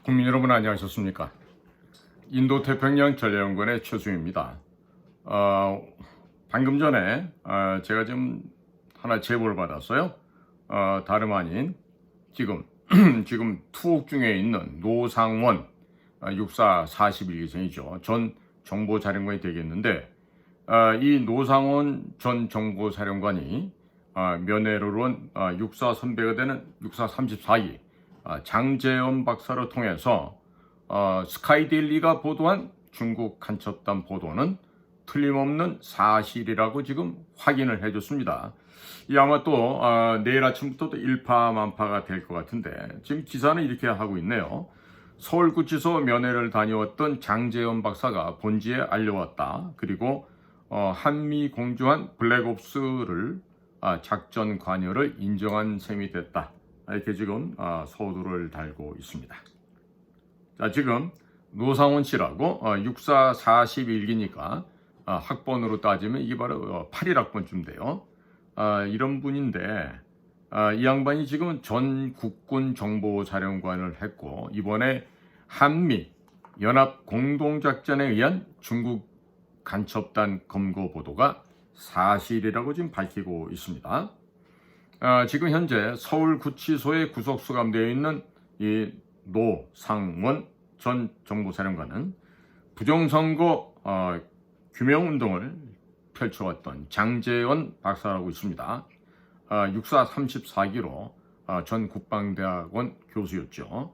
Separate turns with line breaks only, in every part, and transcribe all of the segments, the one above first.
국민 여러분 안녕하셨습니까? 인도태평양 전략연구원의 최수입니다. 방금 전에 제가 지금 하나 제보를 받았어요. 다름 아닌 지금 투옥 중에 있는 노상원 육사 41기생이죠. 전 정보사령관이 되겠는데 이 노상원 전 정보사령관이 면회로 온 육사 선배가 되는 육사 34기 장재원 박사를 통해서 스카이데일리가 보도한 중국 간첩단 보도는 틀림없는 사실이라고 지금 확인을 해줬습니다. 이 아마 또 내일 아침부터 또 일파만파가 될 것 같은데 지금 기사는 이렇게 하고 있네요. 서울구치소 면회를 다녀왔던 장재원 박사가 본지에 알려왔다. 그리고 한미 공조한 블랙옵스를 작전 관여를 인정한 셈이 됐다. 이렇게 지금 서두를 달고 있습니다. 자, 지금 노상원 씨라고 육사 41기니까 학번으로 따지면 이게 바로 81학번쯤 돼요. 이런 분인데 이 양반이 지금 전 국군 정보사령관을 했고 이번에 한미 연합 공동작전에 의한 중국 간첩단 검거 보도가 사실이라고 지금 밝히고 있습니다. 지금 현재 서울구치소에 구속 수감되어 있는 이 노상원 전 정보사령관은 부정선거 규명운동을 펼쳐왔던 장재원 박사라고 있습니다. 육사 34기로 전 국방대학원 교수였죠.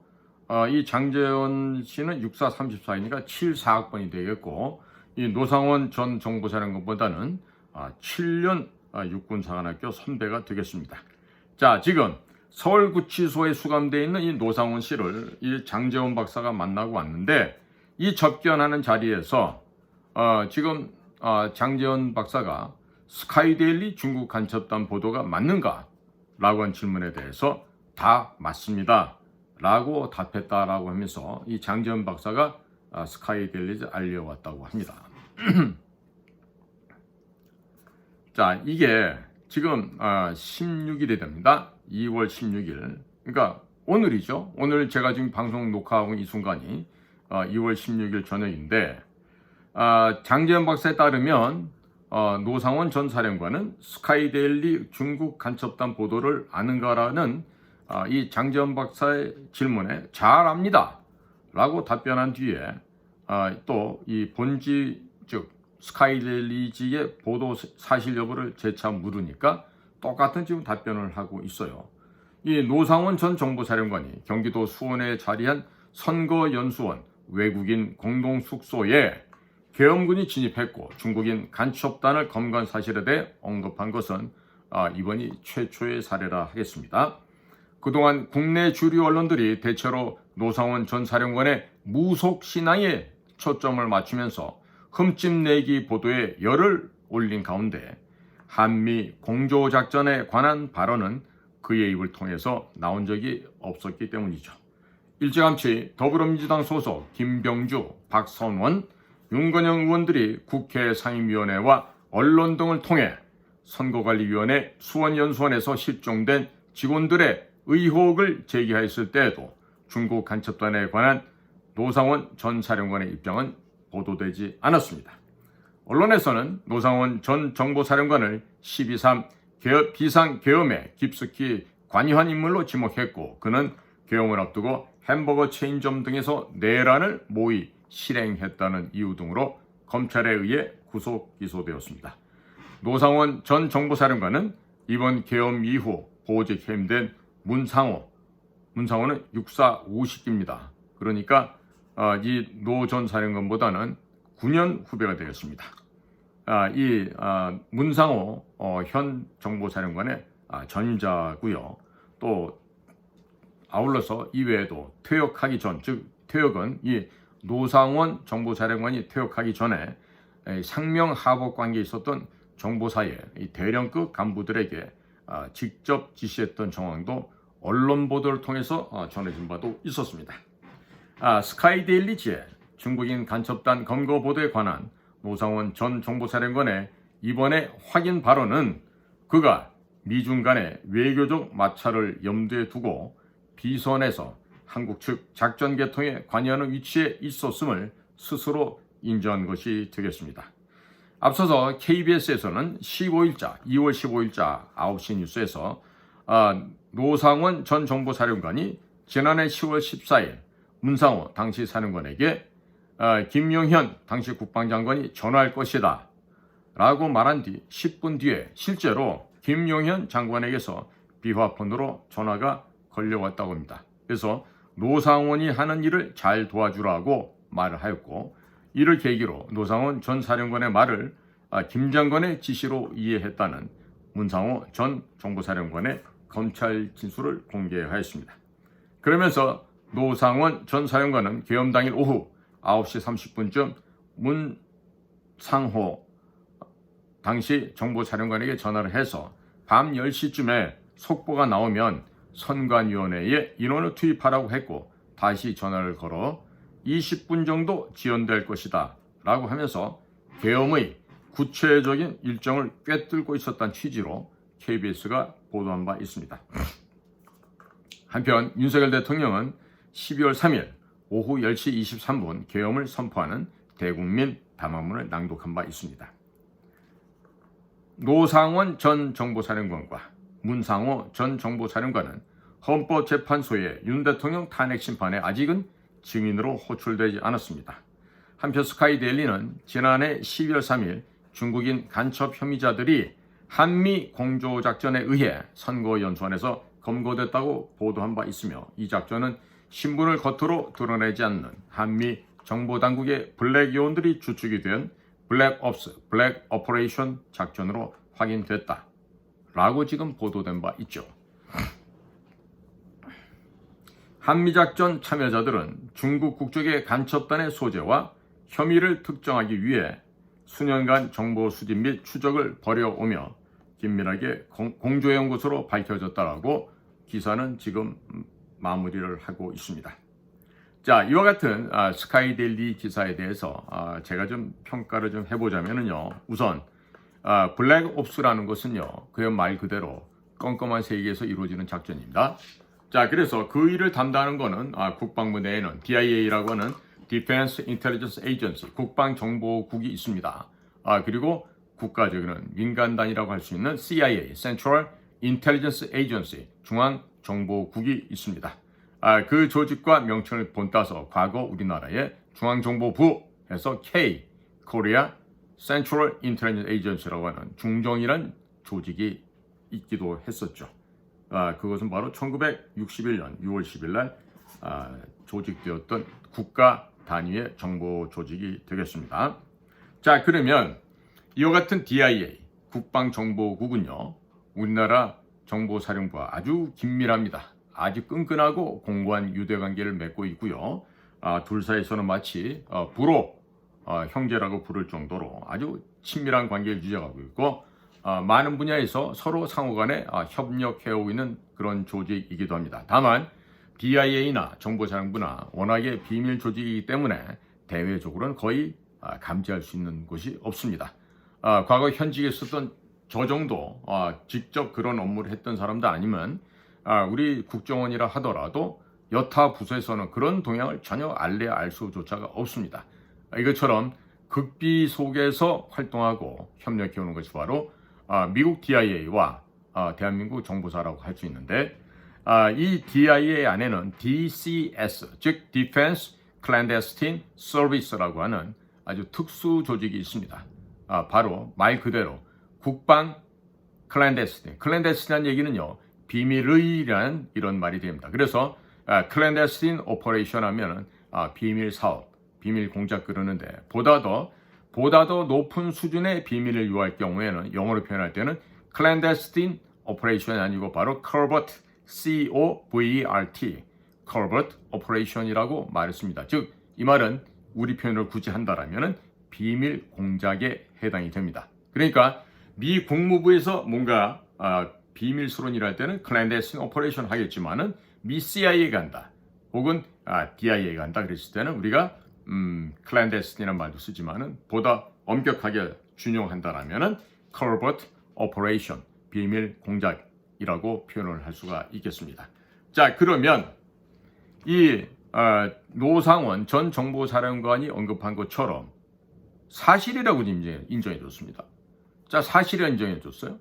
이 장재원 씨는 육사 34이니까 74학번이 되겠고 이 노상원 전 정보사령관보다는 7년 육군사관학교 선배가 되겠습니다. 자, 지금 서울구치소에 수감되어 있는 이 노상원 씨를 이 장재원 박사가 만나고 왔는데 이 접견하는 자리에서 지금 장재원 박사가 스카이데일리 중국 간첩단 보도가 맞는가? 라고 한 질문에 대해서 다 맞습니다. 라고 답했다라고 하면서 이 장재원 박사가 스카이데일리에 알려왔다고 합니다. 자, 이게 지금 16일이 됩니다. 2월 16일. 그러니까 오늘이죠. 오늘 제가 지금 방송 녹화하고 이 순간이 2월 16일 저녁인데 장재원 박사에 따르면 노상원 전 사령관은 스카이데일리 중국 간첩단 보도를 아는가라는 이 장재원 박사의 질문에 잘 압니다. 라고 답변한 뒤에 또 이 본지 즉 스카이데일리지의 보도 사실 여부를 재차 물으니까 똑같은 지금 답변을 하고 있어요. 이 노상원 전 정보사령관이 경기도 수원에 자리한 선거연수원 외국인 공동숙소에 계엄군이 진입했고 중국인 간첩단을 검거한 사실에 대해 언급한 것은 이번이 최초의 사례라 하겠습니다. 그동안 국내 주류 언론들이 대체로 노상원 전 사령관의 무속 신앙에 초점을 맞추면서 흠집내기 보도에 열을 올린 가운데 한미 공조작전에 관한 발언은 그의 입을 통해서 나온 적이 없었기 때문이죠. 일찌감치 더불어민주당 소속 김병주, 박선원, 윤건영 의원들이 국회 상임위원회와 언론 등을 통해 선거관리위원회 수원연수원에서 실종된 직원들의 의혹을 제기하였을 때에도 중국 간첩단에 관한 노상원 전 사령관의 입장은 보도되지 않았습니다. 언론에서는 노상원 전 정보사령관을 12.3 비상계엄에 깊숙이 관여한 인물로 지목했고 그는 계엄을 앞두고 햄버거 체인점 등에서 내란을 모의 실행했다는 이유 등으로 검찰에 의해 구속 기소되었습니다. 노상원 전 정보사령관은 이번 계엄 이후 보직 해임된 문상호는 육사 50기입니다. 그러니까 이 노 전 사령관보다는 9년 후배가 되었습니다. 이 문상호 현 정보사령관의 전임자고요. 또 아울러서 이외에도 퇴역하기 전, 즉 퇴역은 이 노상원 정보사령관이 퇴역하기 전에 상명하복 관계에 있었던 정보사의 대령급 간부들에게 직접 지시했던 정황도 언론 보도를 통해서 전해진 바도 있었습니다. 스카이데일리지의 중국인 간첩단 검거 보도에 관한 노상원 전 정보사령관의 이번에 확인 발언은 그가 미중 간의 외교적 마찰을 염두에 두고 비선에서 한국 측 작전 개통에 관여하는 위치에 있었음을 스스로 인정한 것이 되겠습니다. 앞서서 KBS에서는 2월 15일자 9시 뉴스에서 노상원 전 정보사령관이 지난해 10월 14일 문상호 당시 사령관에게 김용현 당시 국방장관이 전화할 것이다 라고 말한 뒤 10분 뒤에 실제로 김용현 장관에게서 비화폰으로 전화가 걸려왔다고 합니다. 그래서 노상원이 하는 일을 잘 도와주라고 말을 하였고, 이를 계기로 노상원 전 사령관의 말을 김 장관의 지시로 이해했다는 문상호 전 정보사령관의 검찰 진술을 공개하였습니다. 그러면서 노상원 전 사령관은 계엄 당일 오후 9시 30분쯤 문상호 당시 정보사령관에게 전화를 해서 밤 10시쯤에 속보가 나오면 선관위원회에 인원을 투입하라고 했고, 다시 전화를 걸어 20분 정도 지연될 것이다 라고 하면서 계엄의 구체적인 일정을 꿰뚫고 있었다는 취지로 KBS가 보도한 바 있습니다. 한편 윤석열 대통령은 12월 3일 오후 10시 23분 계엄을 선포하는 대국민 담화문을 낭독한 바 있습니다. 노상원 전 정보사령관과 문상호 전 정보사령관은 헌법재판소의 윤 대통령 탄핵 심판에 아직은 증인으로 호출되지 않았습니다. 한편 스카이데일리는 지난해 12월 3일 중국인 간첩 혐의자들이 한미 공조작전에 의해 선거연수원에서 검거됐다고 보도한 바 있으며, 이 작전은 신분을 겉으로 드러내지 않는 한미 정보당국의 블랙 요원들이 주축이 된 블랙옵스, 블랙 오퍼레이션 작전으로 확인됐다 라고 지금 보도된 바 있죠. 한미작전 참여자들은 중국 국적의 간첩단의 소재와 혐의를 특정하기 위해 수년간 정보 수집 및 추적을 벌여오며 긴밀하게 공조해온 것으로 밝혀졌다라고 기사는 지금 마무리를 하고 있습니다. 자, 이와 같은 스카이데일리 기사에 대해서 제가 좀 평가를 좀 해보자면요. 우선 블랙옵스라는 것은요, 그의 말 그대로 껌껌한 세계에서 이루어지는 작전입니다. 자, 그래서 그 일을 담당하는 것은 국방부 내에는 DIA라고 하는 Defense Intelligence Agency, 국방정보국이 있습니다. 그리고 국가적인 민간단이라고 할 수 있는 CIA, Central Intelligence Agency, 중앙정보국이 있습니다. 그 조직과 명칭을 본따서 과거 우리나라의 중앙정보부에서 K, Korea Central Intelligence Agency라고 하는 중정이란 조직이 있기도 했었죠. 그것은 바로 1961년 6월 10일 날 조직되었던 국가 단위의 정보 조직이 되겠습니다. 자, 그러면 이와 같은 DIA, 국방정보국은요, 우리나라 정보사령부와 아주 긴밀합니다. 아주 끈끈하고 공고한 유대관계를 맺고 있고요. 둘 사이에서는 마치 부로 형제라고 부를 정도로 아주 친밀한 관계를 유지하고 있고, 많은 분야에서 서로 상호간에 협력해오고 있는 그런 조직이기도 합니다. 다만 DIA나 정보사령부나 워낙에 비밀 조직이기 때문에 대외적으로는 거의 감지할 수 있는 곳이 없습니다. 과거 현직에 있었던 저 정도 직접 그런 업무를 했던 사람도 아니면 우리 국정원이라 하더라도 여타 부서에서는 그런 동향을 전혀 알래야 알 수조차가 없습니다. 이것처럼 극비 속에서 활동하고 협력해오는 것이 바로 미국 DIA와 대한민국 정보사라고 할 수 있는데, 이 DIA 안에는 DCS, 즉 Defense Clandestine Service라고 하는 아주 특수 조직이 있습니다. 바로 말 그대로 국방 클랜데스틴이라는 얘기는요, 비밀의라는 이런 말이 됩니다. 그래서 클랜데스틴 오퍼레이션 하면은 비밀 사업, 비밀 공작 그러는데, 보다 더 높은 수준의 비밀을 요할 경우에는 영어로 표현할 때는 클랜데스틴 오퍼레이션이 아니고 바로 covert, C-O-V-E-R-T, covert operation이라고 말했습니다. 즉, 이 말은 우리 표현을 굳이 한다라면은 비밀 공작에 해당이 됩니다. 그러니까 미 국무부에서 뭔가 비밀 수론이라 할 때는 clandestine operation 하겠지만은 미 CIA가 한다, 혹은 DIA가 한다 그랬을 때는 우리가 clandestine이라는 말도 쓰지만은 보다 엄격하게 준용한다라면은 covert operation, 비밀 공작이라고 표현을 할 수가 있겠습니다. 자, 그러면 이 노상원 전 정보사령관이 언급한 것처럼 사실이라고 인정해 줬습니다. 자, 사실이라 인정해 줬어요.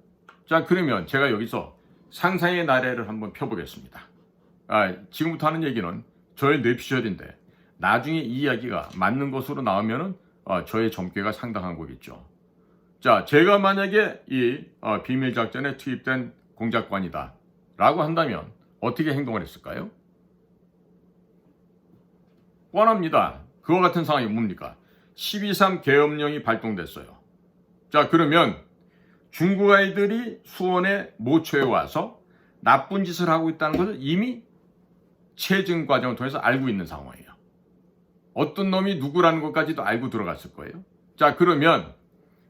자, 그러면 제가 여기서 상상의 나래를 한번 펴보겠습니다. 지금부터 하는 얘기는 저의 뇌피셜인데 나중에 이 이야기가 맞는 것으로 나오면은 저의 점괘가 상당한 거겠죠. 자, 제가 만약에 이 비밀작전에 투입된 공작관이다 라고 한다면 어떻게 행동을 했을까요? 뻔합니다. 그와 같은 상황이 뭡니까? 12.3 계엄령이 발동됐어요. 자, 그러면 중국 아이들이 수원에 모처에 와서 나쁜 짓을 하고 있다는 것을 이미 체증 과정을 통해서 알고 있는 상황이에요. 어떤 놈이 누구라는 것까지도 알고 들어갔을 거예요. 자, 그러면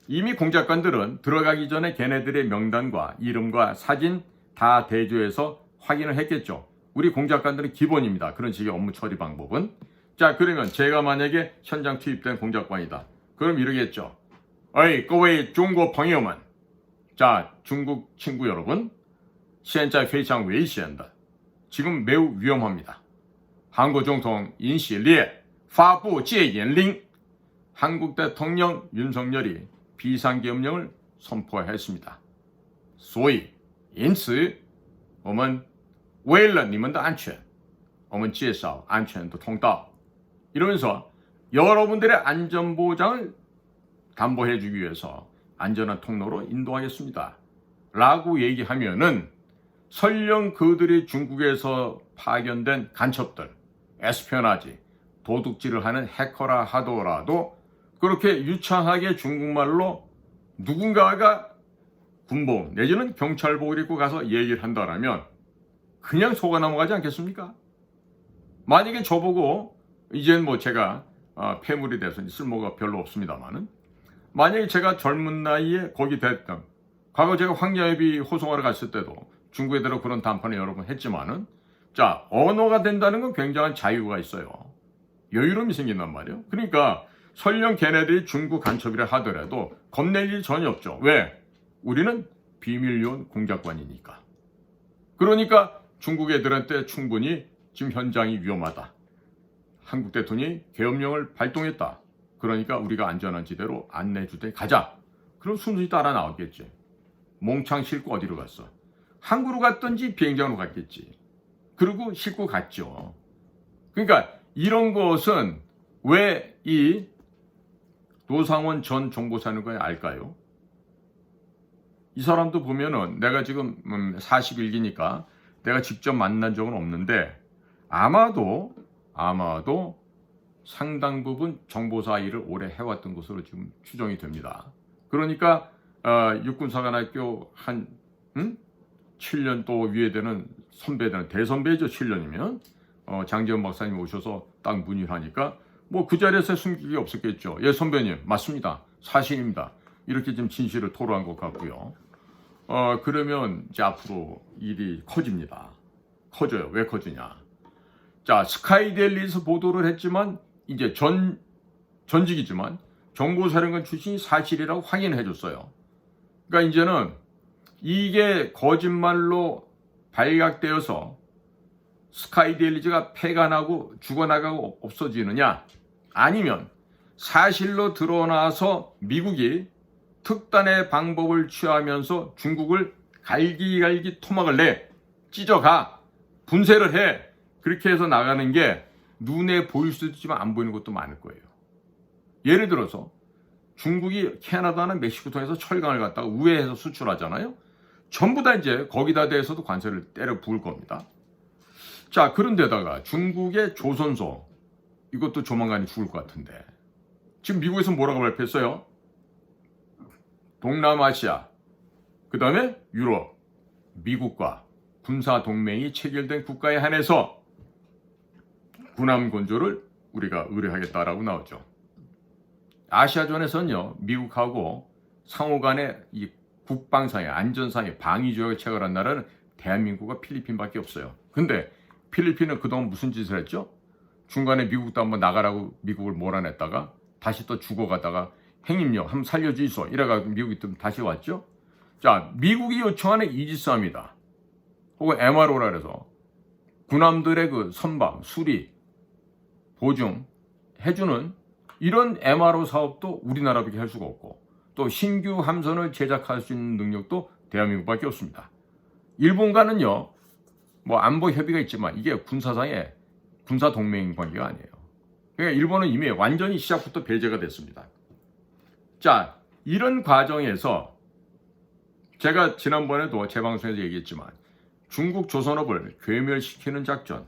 이미 공작관들은 들어가기 전에 걔네들의 명단과 이름과 사진 다 대조해서 확인을 했겠죠. 우리 공작관들은 기본입니다. 그런 식의 업무 처리 방법은. 자, 그러면 제가 만약에 현장 투입된 공작관이다. 그럼 이러겠죠. 어이, 各位中国朋友们. 자, 중국 친구 여러분. 现在非常危险的. 지금 매우 위험합니다. 한국總統 인실리에 发布戒严令. 한국 대통령 윤석열이 비상계엄령을 선포했습니다. 所以因此我们为了你们的安全我们介绍安全的通道 이러면서 여러분들의 안전보장을 담보해주기 위해서 안전한 통로로 인도하겠습니다. 라고 얘기하면은 설령 그들이 중국에서 파견된 간첩들, 에스피오나지, 도둑질을 하는 해커라 하더라도 그렇게 유창하게 중국말로 누군가가 군복 내지는 경찰복을 입고 가서 얘기를 한다라면 그냥 속아 넘어가지 않겠습니까? 만약에 저보고 이젠 뭐 제가 폐물이 돼서 쓸모가 별로 없습니다만은 만약에 제가 젊은 나이에 거기 됐던 과거 제가 황야협이 호송하러 갔을 때도 중국에 들어 그런 담판을 여러 번 했지만은 자, 언어가 된다는 건 굉장한 자유가 있어요. 여유로움이 생긴단 말이에요. 그러니까 설령 걔네들이 중국 간첩이라 하더라도 겁낼 일이 전혀 없죠. 왜? 우리는 비밀요원 공작관이니까. 그러니까 중국 애들한테 충분히 지금 현장이 위험하다. 한국 대통령이 계엄령을 발동했다. 그러니까 우리가 안전한 지대로 안내주대 가자. 그럼 순순히 따라 나왔겠지. 몽창 싣고 어디로 갔어? 항구로 갔던지 비행장으로 갔겠지. 그리고 싣고 갔죠. 그러니까 이런 것은 왜 이 노상원 전 정보사령관이 알까요? 이 사람도 보면은 내가 지금 41기니까 내가 직접 만난 적은 없는데 아마도 상당 부분 정보사 일을 오래 해왔던 것으로 지금 추정이 됩니다. 그러니까 육군사관학교 한 7년 또 위에 되는 선배들은 대선배죠. 7년이면 장재원 박사님 오셔서 딱 문의를 하니까 뭐 그 자리에서 숨기기 없었겠죠. 예, 선배님 맞습니다. 사실입니다. 이렇게 좀 진실을 토로한 것 같고요. 그러면 이제 앞으로 일이 커집니다. 커져요. 왜 커지냐? 자, 스카이데일리에서 보도를 했지만 이제 전직이지만 정보사령관 출신이 사실이라고 확인해 줬어요. 그러니까 이제는 이게 거짓말로 발각되어서 스카이데일리즈가 폐가 나고 죽어나가고 없어지느냐 아니면 사실로 드러나서 미국이 특단의 방법을 취하면서 중국을 갈기갈기 토막을 내 찢어가 분쇄를 해 그렇게 해서 나가는 게 눈에 보일 수도 있지만 안 보이는 것도 많을 거예요. 예를 들어서 중국이 캐나다나 멕시코 통해서 철강을 갖다가 우회해서 수출하잖아요. 전부 다 이제 거기다 대해서도 관세를 때려 부을 겁니다. 자, 그런데다가 중국의 조선소 이것도 조만간에 죽을 것 같은데 지금 미국에서 뭐라고 발표했어요? 동남아시아 그 다음에 유럽 미국과 군사 동맹이 체결된 국가에 한해서 군함 건조를 우리가 의뢰하겠다라고 나오죠. 아시아전에서는요 미국하고 상호간의 이 국방상의 안전상의 방위조약을 체결한 나라는 대한민국과 필리핀밖에 없어요. 근데 필리핀은 그동안 무슨 짓을 했죠? 중간에 미국도 한번 나가라고 미국을 몰아냈다가 다시 또 죽어가다가 행임력 한번 살려주이소 이래가지고 미국이 또 다시 왔죠. 자, 미국이 요청하는 이지스함이다 혹은 MRO라 그래서 군함들의 그 선박, 수리, 보증 해주는 이런 MRO 사업도 우리나라밖에 할 수가 없고, 또 신규 함선을 제작할 수 있는 능력도 대한민국밖에 없습니다. 일본과는요, 뭐 안보 협의가 있지만 이게 군사상의 군사 동맹 관계가 아니에요. 그러니까 일본은 이미 완전히 시작부터 배제가 됐습니다. 자, 이런 과정에서 제가 지난번에도 제 방송에서 얘기했지만 중국 조선업을 괴멸시키는 작전,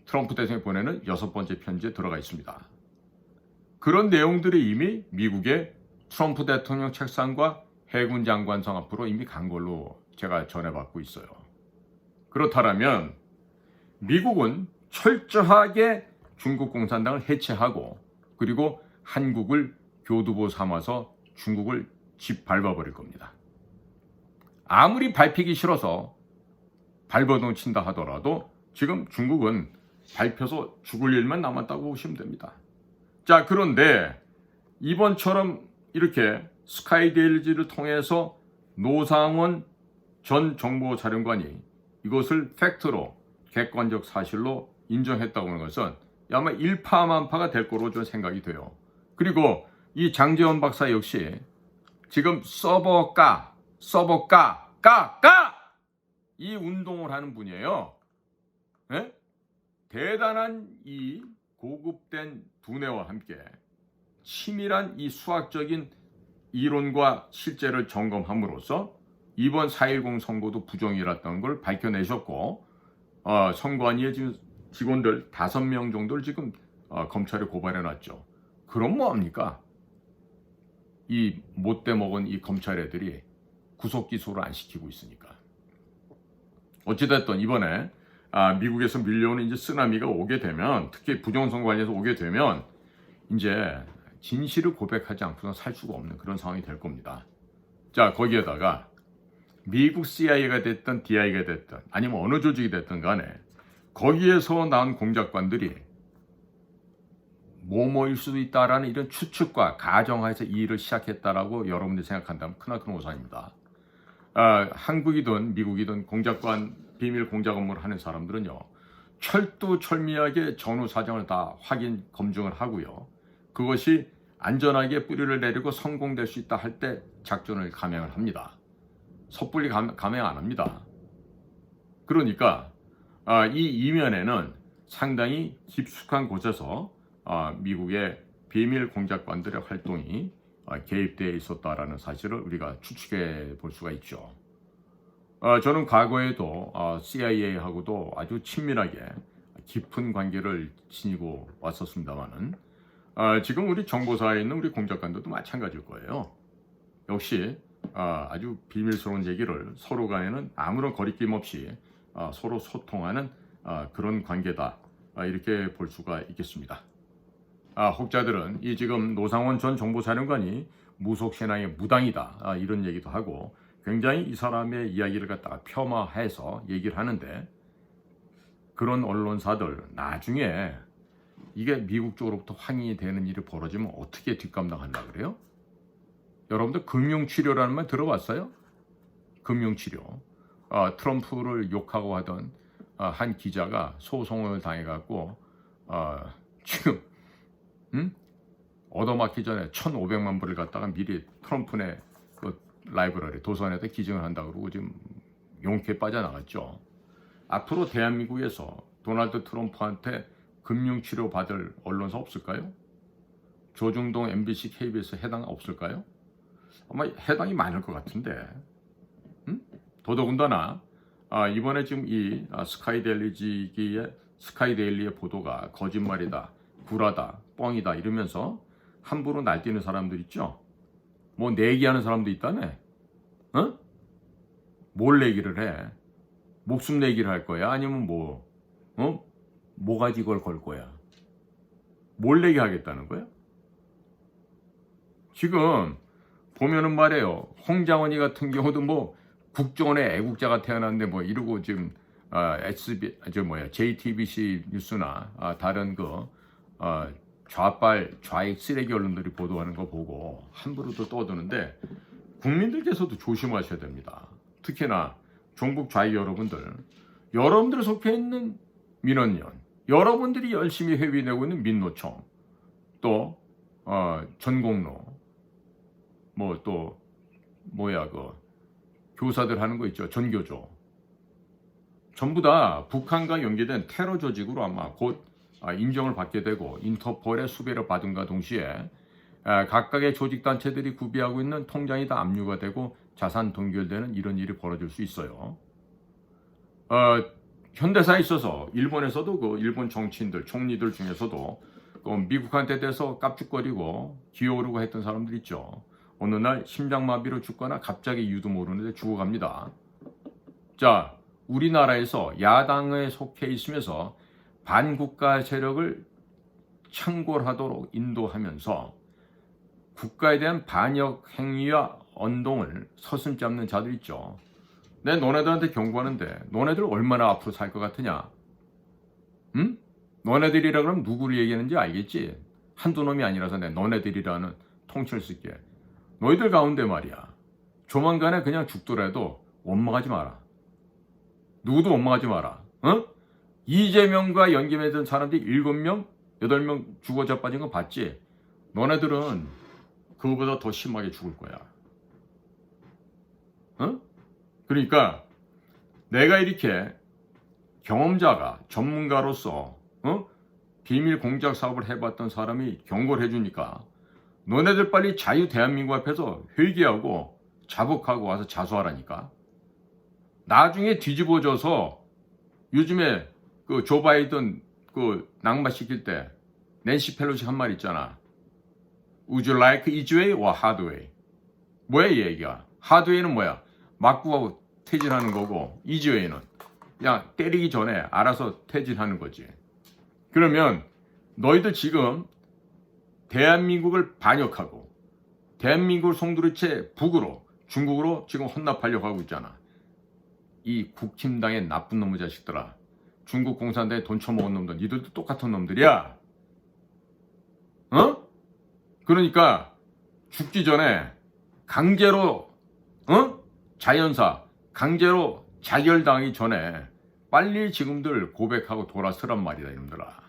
트럼프 대통령이 보내는 6번째 편지에 들어가 있습니다. 그런 내용들이 이미 미국의 트럼프 대통령 책상과 해군 장관상 앞으로 이미 간 걸로 제가 전해받고 있어요. 그렇다면 미국은 철저하게 중국 공산당을 해체하고, 그리고 한국을 교두보 삼아서 중국을 짓밟아버릴 겁니다. 아무리 밟히기 싫어서 발버둥 친다 하더라도 지금 중국은 밟혀서 죽을 일만 남았다고 보시면 됩니다. 자, 그런데 이번처럼 이렇게 스카이데일리지를 통해서 노상원 전 정보사령관이 이것을 팩트로, 객관적 사실로 인정했다고 하는 것은 아마 일파만파가 될 거로 좀 생각이 돼요. 그리고 이 장제원 박사 역시 지금 서버까 이 운동을 하는 분이에요. 예? 대단한 이 고급된 두뇌와 함께 치밀한 이 수학적인 이론과 실제를 점검함으로써 이번 4.10 선거도 부정이었다는 걸 밝혀내셨고, 선관위의 지금 직원들 5명 정도를 지금 검찰에 고발해놨죠. 그럼 뭐합니까? 이 못돼 먹은 이 검찰 애들이 구속 기소를 안 시키고 있으니까. 어찌됐든 이번에 미국에서 밀려오는 이제 쓰나미가 오게 되면, 특히 부정선거 관련해서 오게 되면 이제 진실을 고백하지 않고는 살 수가 없는 그런 상황이 될 겁니다. 자, 거기에다가 미국 CIA가 됐든 DIA가 됐든 아니면 어느 조직이 됐든 간에 거기에서 나온 공작관들이 뭐뭐일 수도 있다라는 이런 추측과 가정하에서 이 일을 시작했다라고 여러분들이 생각한다면 크나큰 오산입니다. 한국이든 미국이든 공작관, 비밀 공작 업무를 하는 사람들은요, 철두철미하게 전후 사정을 다 확인, 검증을 하고요, 그것이 안전하게 뿌리를 내리고 성공될 수 있다 할 때 작전을 감행을 합니다. 섣불리 감행 안 합니다. 그러니까 이 이면에는 상당히 깊숙한 곳에서 미국의 비밀 공작관들의 활동이 개입되어 있었다라는 사실을 우리가 추측해 볼 수가 있죠. 저는 과거에도 CIA하고도 아주 친밀하게 깊은 관계를 지니고 왔었습니다만은, 지금 우리 정보사에 있는 우리 공작관들도 마찬가지일 거예요. 역시 아주 비밀스러운 얘기를 서로 간에는 아무런 거리낌 없이 서로 소통하는 그런 관계다, 이렇게 볼 수가 있겠습니다. 혹자들은 이 지금 노상원 전 정보사령관이 무속신앙의 무당이다, 이런 얘기도 하고 굉장히 이 사람의 이야기를 갖다가 폄하해서 얘기를 하는데, 그런 언론사들 나중에 이게 미국 쪽으로부터 확인이 되는 일이 벌어지면 어떻게 뒷감당하려고 그래요? 여러분들 금융치료라는 말 들어봤어요? 금융치료. 트럼프를 욕하고 하던 한 기자가 소송을 당해갖고 지금 얻어맞기 전에 1,500만 불을 갖다가 미리 트럼프네 그 라이브러리 도서관에다 기증을 한다고 그러고 지금 용케 빠져나갔죠. 앞으로 대한민국에서 도널드 트럼프한테 금융치료 받을 언론사 없을까요? 조중동, MBC, KBS 해당 없을까요? 아마 해당이 많을 것 같은데, 더더군다나 이번에 지금 이 스카이데일리의 보도가 거짓말이다, 구라다, 뻥이다 이러면서 함부로 날뛰는 사람들 있죠. 뭐 내기하는 사람도 있다며. 뭘 내기를 해? 목숨 내기를 할 거야? 아니면 뭐가지 걸 거야? 뭘 내기하겠다는 거야? 지금 보면은 말이에요, 홍장원이 같은 경우도 뭐 국정원의 애국자가 태어났는데 뭐 이러고 지금 JTBC 뉴스나 다른 좌익 쓰레기 언론들이 보도하는 거 보고 함부로 또 떠드는데, 국민들께서도 조심하셔야 됩니다. 특히나 종북 좌익 여러분들 속해 있는 민원연, 여러분들이 열심히 회비내고 있는 민노총, 또 전공로, 뭐 또 뭐야 그 교사들 하는 거 있죠, 전교조, 전부 다 북한과 연계된 테러 조직으로 아마 곧 인정을 받게 되고 인터폴의 수배를 받은과 동시에 각각의 조직단체들이 구비하고 있는 통장이 다 압류가 되고 자산 동결되는 이런 일이 벌어질 수 있어요. 현대사에 있어서 일본에서도 그 일본 정치인들, 총리들 중에서도 그 미국한테 대해서 깝죽거리고 기어오르고 했던 사람들 있죠. 어느 날 심장마비로 죽거나 갑자기 이유도 모르는데 죽어갑니다. 자, 우리나라에서 야당에 속해 있으면서 반국가 세력을 창궐하도록 인도하면서 국가에 대한 반역 행위와 언동을 서슴지 않는 자들 있죠. 내 너네들한테 경고하는데 너네들 얼마나 앞으로 살 것 같으냐? 응? 너네들이라 그러면 누구를 얘기하는지 알겠지? 한두 놈이 아니라서 내 너네들이라는 통칭을 쓸게. 너희들 가운데 말이야, 조만간에 그냥 죽더라도 원망하지 마라. 누구도 원망하지 마라. 어? 이재명과 연계된 사람들이 7명, 8명 죽어 자빠진 거 봤지? 너네들은 그거보다 더 심하게 죽을 거야. 어? 그러니까 내가 이렇게 경험자가 전문가로서 비밀 공작 사업을 해봤던 사람이 경고를 해주니까 너네들 빨리 자유 대한민국 앞에서 회개하고 자복하고 와서 자수하라니까. 나중에 뒤집어져서 요즘에 그 조 바이든 그 낙마시킬 때 낸시 펠로시 한 말 있잖아. Would you like easy way or hard way? 뭐야 이 얘기야? hard way는 뭐야? 맞고 퇴진하는 거고 easy way는 그냥 때리기 전에 알아서 퇴진하는 거지. 그러면 너희들 지금 대한민국을 반역하고 대한민국을 송두리째 북으로 중국으로 지금 혼납하려고 하고 있잖아. 이 국힘당의 나쁜 놈의 자식들아. 중국 공산당에 돈 처먹은 놈들, 니들도 똑같은 놈들이야. 어? 그러니까 죽기 전에 강제로 자연사 강제로 자결당하기 전에 빨리 지금들 고백하고 돌아서란 말이다 이놈들아.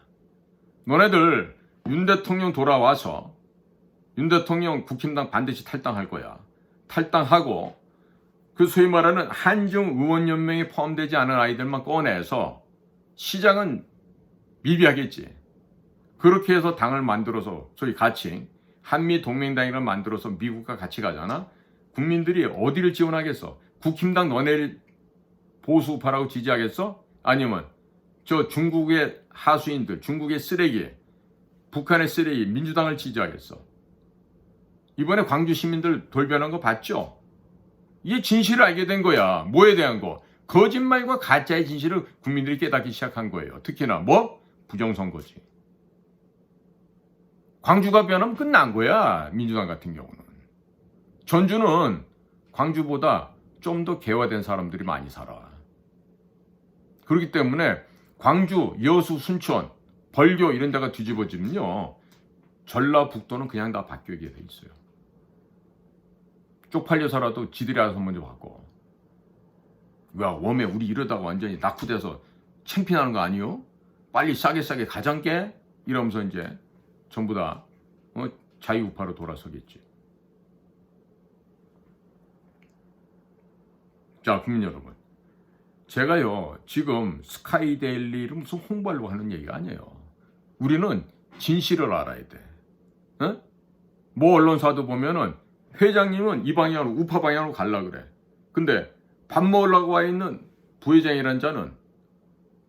너네들 윤 대통령 돌아와서 윤 대통령 국힘당 반드시 탈당할 거야. 탈당하고 그 소위 말하는 한중 의원연맹에 포함되지 않은 아이들만 꺼내서 시장은 미비하겠지. 그렇게 해서 당을 만들어서 소위 같이 한미 동맹당이를 만들어서 미국과 같이 가잖아. 국민들이 어디를 지원하겠어? 국힘당 너네를 보수파라고 지지하겠어? 아니면 저 중국의 하수인들, 중국의 쓰레기, 북한의 쓰레기, 민주당을 지지하겠어? 이번에 광주 시민들 돌변한 거 봤죠? 이게 진실을 알게 된 거야. 뭐에 대한 거? 거짓말과 가짜의 진실을 국민들이 깨닫기 시작한 거예요. 특히나 뭐? 부정선거지. 광주가 변하면 끝난 거야. 민주당 같은 경우는. 전주는 광주보다 좀 더 개화된 사람들이 많이 살아. 그렇기 때문에 광주, 여수, 순천, 벌교 이런 데가 뒤집어지면요. 전라북도는 그냥 다 바뀌게 돼 있어요. 쪽팔려서라도 지들이 알아서 먼저 바꿔. 야, 웜에 우리 이러다가 완전히 낙후돼서 창피하는 거 아니요? 빨리 싸게 가장께? 이러면서 이제 전부 다 자유우파로 돌아서겠지. 자, 국민 여러분. 제가요, 지금 스카이데일리를 무슨 홍보하려고 하는 얘기가 아니에요. 우리는 진실을 알아야 돼. 어? 뭐 언론사도 보면은 회장님은 이 방향으로, 우파 방향으로 갈라 그래. 근데 밥 먹으려고 와 있는 부회장이란 자는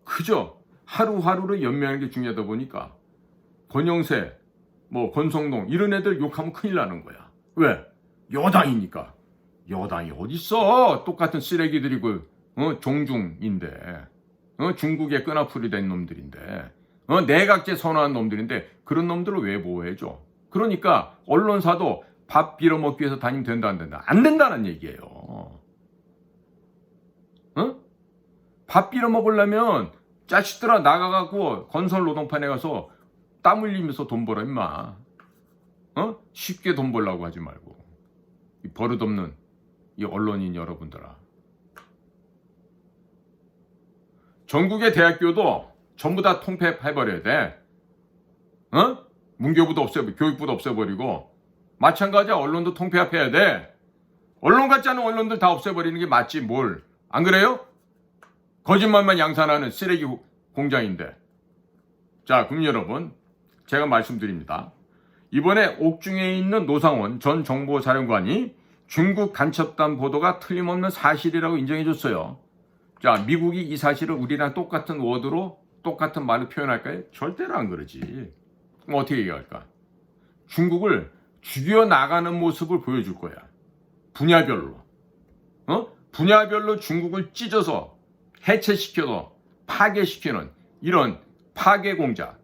그저 하루하루를 연명하는 게 중요하다 보니까 권영세, 뭐 권성동 이런 애들 욕하면 큰일 나는 거야. 왜? 여당이니까. 여당이 어딨어? 똑같은 쓰레기들이고 종중인데 중국의 끈아풀이 된 놈들인데 내각제 선호한 놈들인데 그런 놈들을 왜 보호해줘? 그러니까 언론사도 밥 빌어먹기 위해서 다니면 된다 안 된다? 안 된다는 얘기예요. 밥 빌어먹으려면 자식들아 나가갖고 건설 노동판에 가서 땀 흘리면서 돈 벌어 임마. 쉽게 돈 벌라고 하지 말고. 이 버릇없는 이 언론인 여러분들아. 전국의 대학교도 전부 다 통폐합해버려야 돼. 문교부도 없애버리고 교육부도 없애버리고 마찬가지야. 언론도 통폐합해야 돼. 언론 같지 않은 언론들 다 없애버리는 게 맞지 뭘. 안 그래요? 거짓말만 양산하는 쓰레기 공장인데. 자, 그럼 여러분 제가 말씀드립니다. 이번에 옥중에 있는 노상원 전 정보사령관이 중국 간첩단 보도가 틀림없는 사실이라고 인정해줬어요. 자, 미국이 이 사실을 우리랑 똑같은 워드로 똑같은 말로 표현할까요? 절대로 안 그러지. 그럼 어떻게 얘기할까? 중국을 죽여나가는 모습을 보여줄 거야. 분야별로. 분야별로 중국을 찢어서 해체시켜서 파괴시키는 이런 파괴 공작,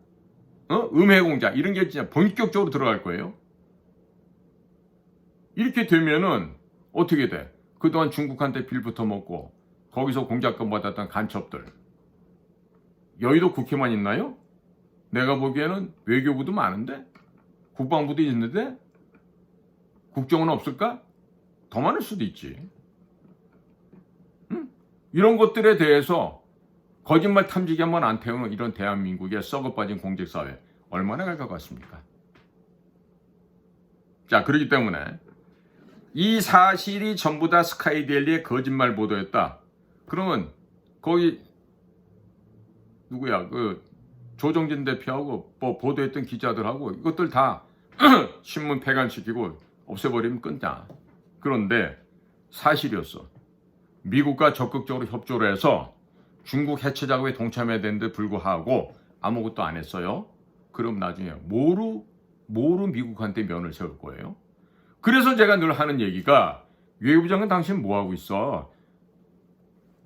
음해 공작 이런 게 진짜 본격적으로 들어갈 거예요. 이렇게 되면은 어떻게 돼? 그동안 중국한테 빌부터 먹고 거기서 공작금 받았던 간첩들. 여의도 국회만 있나요? 내가 보기에는 외교부도 많은데? 국방부도 있는데? 국정은 없을까? 더 많을 수도 있지. 이런 것들에 대해서 거짓말 탐지기 한번 안 태우는 이런 대한민국의 썩어빠진 공직사회 얼마나 갈 것 같습니까? 자, 그렇기 때문에 이 사실이 전부 다 스카이데일리의 거짓말 보도였다. 그러면 거기 누구야? 그 조정진 대표하고 뭐 보도했던 기자들하고 이것들 다 신문 폐간시키고 없애버리면 끝나. 그런데 사실이었어. 미국과 적극적으로 협조를 해서 중국 해체 작업에 동참해야 되는데 불구하고 아무것도 안 했어요. 그럼 나중에 뭐로 미국한테 면을 세울 거예요? 그래서 제가 늘 하는 얘기가 외교부 장관 당신 뭐 하고 있어?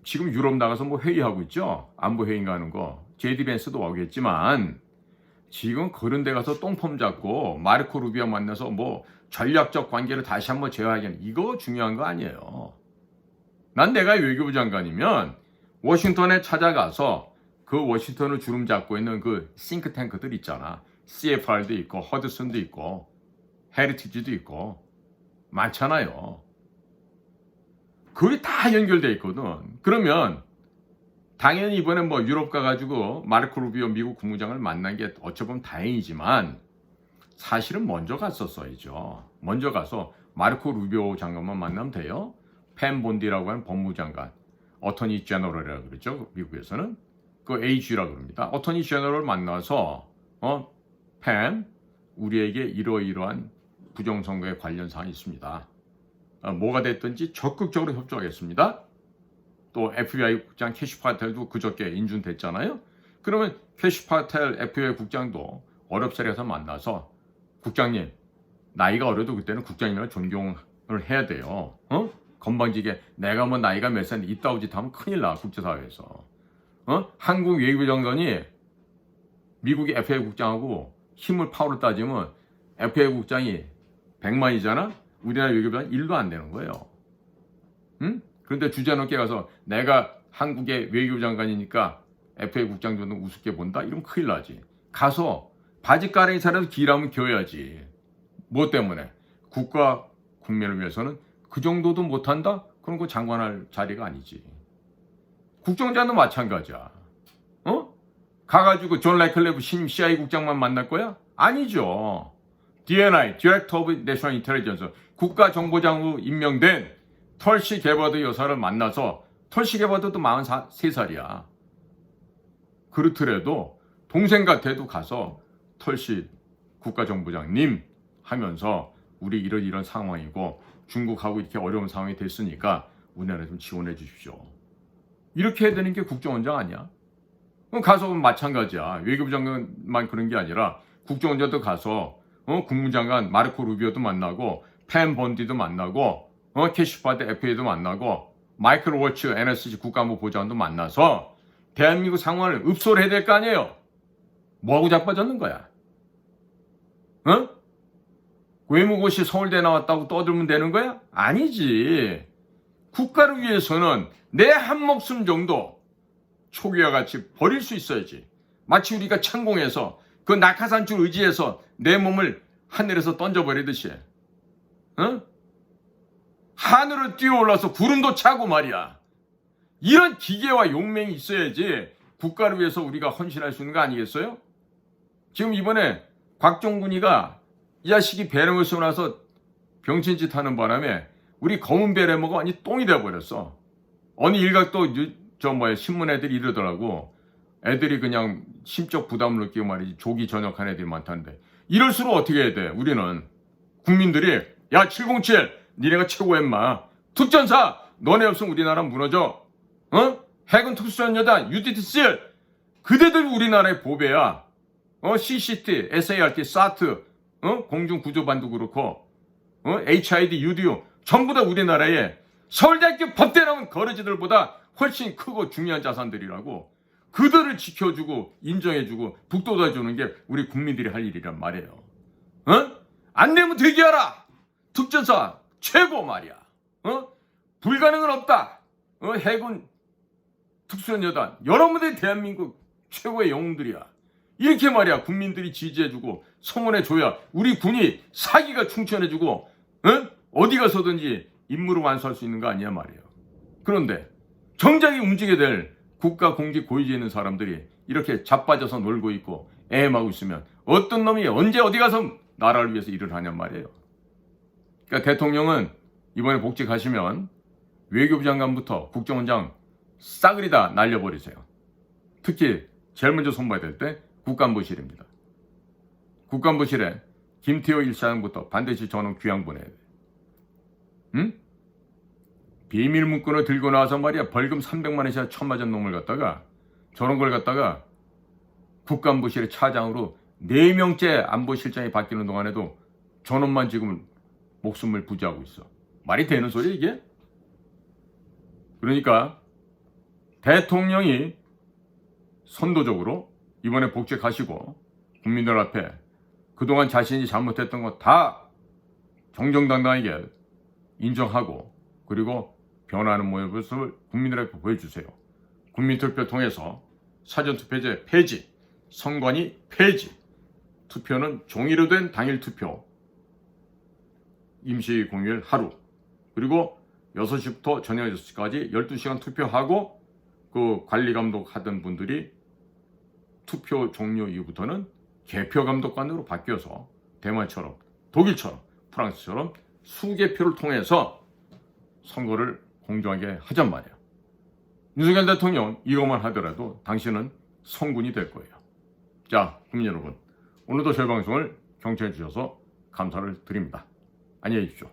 지금 유럽 나가서 뭐 회의하고 있죠? 안보 회의인가 하는 거. 제디 벤스도 오겠지만 지금 그런 데 가서 똥폼 잡고 마르코 루비오 만나서 뭐 전략적 관계를 다시 한번 재화하기는 이거 중요한 거 아니에요. 난 내가 외교부 장관이면 워싱턴에 찾아가서 그 워싱턴을 주름 잡고 있는 그 싱크탱크들 있잖아. CFR도 있고 허드슨도 있고 헤리티지도 있고 많잖아요. 그게 다 연결돼 있거든. 그러면 당연히 이번에 뭐 유럽 가가지고 마르코 루비오 미국 국무장을 만난 게 어찌 보면 다행이지만 사실은 먼저 갔었어야죠. 먼저 가서 마르코 루비오 장관만 만나면 돼요. 펜 본디라고 하는 법무장관, 어터니 제너럴이라고 그러죠. 미국에서는 그 AG라고 그럽니다. 어터니 제너럴 만나서 펜 우리에게 이러이러한 부정선거에 관련 사항이 있습니다. 뭐가 됐든지 적극적으로 협조하겠습니다. 또 FBI 국장 캐시 파텔도 그저께 인준됐잖아요. 그러면 캐시 파텔 FBI 국장도 어렵사리해서 만나서 국장님 나이가 어려도 그때는 국장님이랑 존경을 해야 돼요. 건방지게 내가 뭐 나이가 몇 살인데 이따위 짓 하면 큰일 나 국제사회에서. 한국 외교부 장관이 미국의 FBI 국장하고 힘을 파워를 따지면 FBI 국장이 100만이잖아? 우리나라 외교부는 1도 안 되는 거예요. 그런데 주제넘게 가서 내가 한국의 외교부 장관이니까 FBI 국장 정도 우습게 본다? 이러면 큰일 나지. 가서 바지가랑이 살아도 길하면 겨야지. 뭐 때문에? 국가 국민을 위해서는 그 정도도 못한다? 그럼 그 장관할 자리가 아니지. 국정원장도 마찬가지야. 가가지고 존 라이클레브 신임 CIA 국장만 만날 거야? 아니죠. DNI, Director of National Intelligence, 국가정보장으로 임명된 털시 게버드 여사를 만나서 털시 게버드도 43살이야. 그렇더라도 동생 같아도 가서 털시 국가정보장님 하면서 우리 이런 상황이고 중국하고 이렇게 어려운 상황이 됐으니까 우리나라에 좀 지원해 주십시오. 이렇게 해야 되는 게 국정원장 아니야? 그럼 가서 마찬가지야. 외교부 장관만 그런 게 아니라 국정원장도 가서 국무장관 마르코 루비오도 만나고 펜 본디도 만나고 캐시파드 FA도 만나고 마이클 워츠 NSC 국가안보 보좌관도 만나서 대한민국 상황을 읍소를 해야 될 거 아니에요. 뭐하고 자빠졌는 거야? 외무고시 서울대 나왔다고 떠들면 되는 거야? 아니지. 국가를 위해서는 내 한 목숨 정도 초기와 같이 버릴 수 있어야지. 마치 우리가 창공에서 그 낙하산줄 의지해서 내 몸을 하늘에서 던져버리듯이 하늘을 뛰어올라서 구름도 차고 말이야. 이런 기계와 용맹이 있어야지 국가를 위해서 우리가 헌신할 수 있는 거 아니겠어요? 지금 이번에 곽종군이가 이 자식이 배령을 쏘고 나서 병신짓 하는 바람에 우리 검은 배래먹어 아니 똥이 돼버렸어. 어느 일각도 신문 애들이 이러더라고. 애들이 그냥 심적 부담을 느끼고 말이지 조기 전역한 애들이 많다는데 이럴수록 어떻게 해야 돼? 우리는 국민들이 야 707 니네가 최고야 인마. 특전사 너네 없으면 우리나라 무너져. 해군 특수전여단 UDTCL 그대들 우리나라의 보배야. CCT, SART, SAT 공중구조반도 그렇고 HID, UDU 전부 다 우리나라의 서울대학교 법대 나온 거르지들보다 훨씬 크고 중요한 자산들이라고. 그들을 지켜주고 인정해주고 북돋아주는 게 우리 국민들이 할 일이란 말이에요. 안 되면 대기하라. 특전사 최고 말이야. 불가능은 없다. 해군 특수연여단 여러분들이 대한민국 최고의 영웅들이야. 이렇게 말이야 국민들이 지지해주고 성원해줘야 우리 군이 사기가 충천해주고 어디 가서든지 임무를 완수할 수 있는 거 아니야 말이에요. 그런데 정작이 움직이게 될 국가 공직 고위직에 있는 사람들이 이렇게 자빠져서 놀고 있고 애엠하고 있으면 어떤 놈이 언제 어디 가서 나라를 위해서 일을 하냔 말이에요. 그러니까 대통령은 이번에 복직하시면 외교부 장관부터 국정원장 싸그리 다 날려버리세요. 특히 제일 먼저 손봐야 될 때 국간부실입니다. 국간부실에 김태호 1사장부터 반드시 전원 귀양 보내야 돼. 비밀 문건을 들고 나와서 말이야 벌금 300만 원이나 쳐맞은 놈을 갖다가 저런 걸 갖다가 국간부실의 차장으로 4명째 안보실장이 바뀌는 동안에도 저놈만 지금 목숨을 부지하고 있어. 말이 되는 소리 이게? 그러니까 대통령이 선도적으로 이번에 복직하시고 국민들 앞에 그동안 자신이 잘못했던 거 다 정정당당하게 인정하고 그리고 변화하는 모습을 국민들에게 보여주세요. 국민투표 통해서 사전투표제 폐지, 선관위 폐지, 투표는 종이로 된 당일 투표, 임시공휴일 하루, 그리고 6시부터 저녁 6시까지 12시간 투표하고 그 관리감독 하던 분들이 투표 종료 이후부터는 개표감독관으로 바뀌어서 대만처럼, 독일처럼, 프랑스처럼 수개표를 통해서 선거를 공정하게 하잔 말이야. 윤석열 대통령 이것만 하더라도 당신은 성군이 될 거예요. 자, 국민 여러분, 오늘도 저희 방송을 경청해 주셔서 감사를 드립니다. 안녕히 계십시오.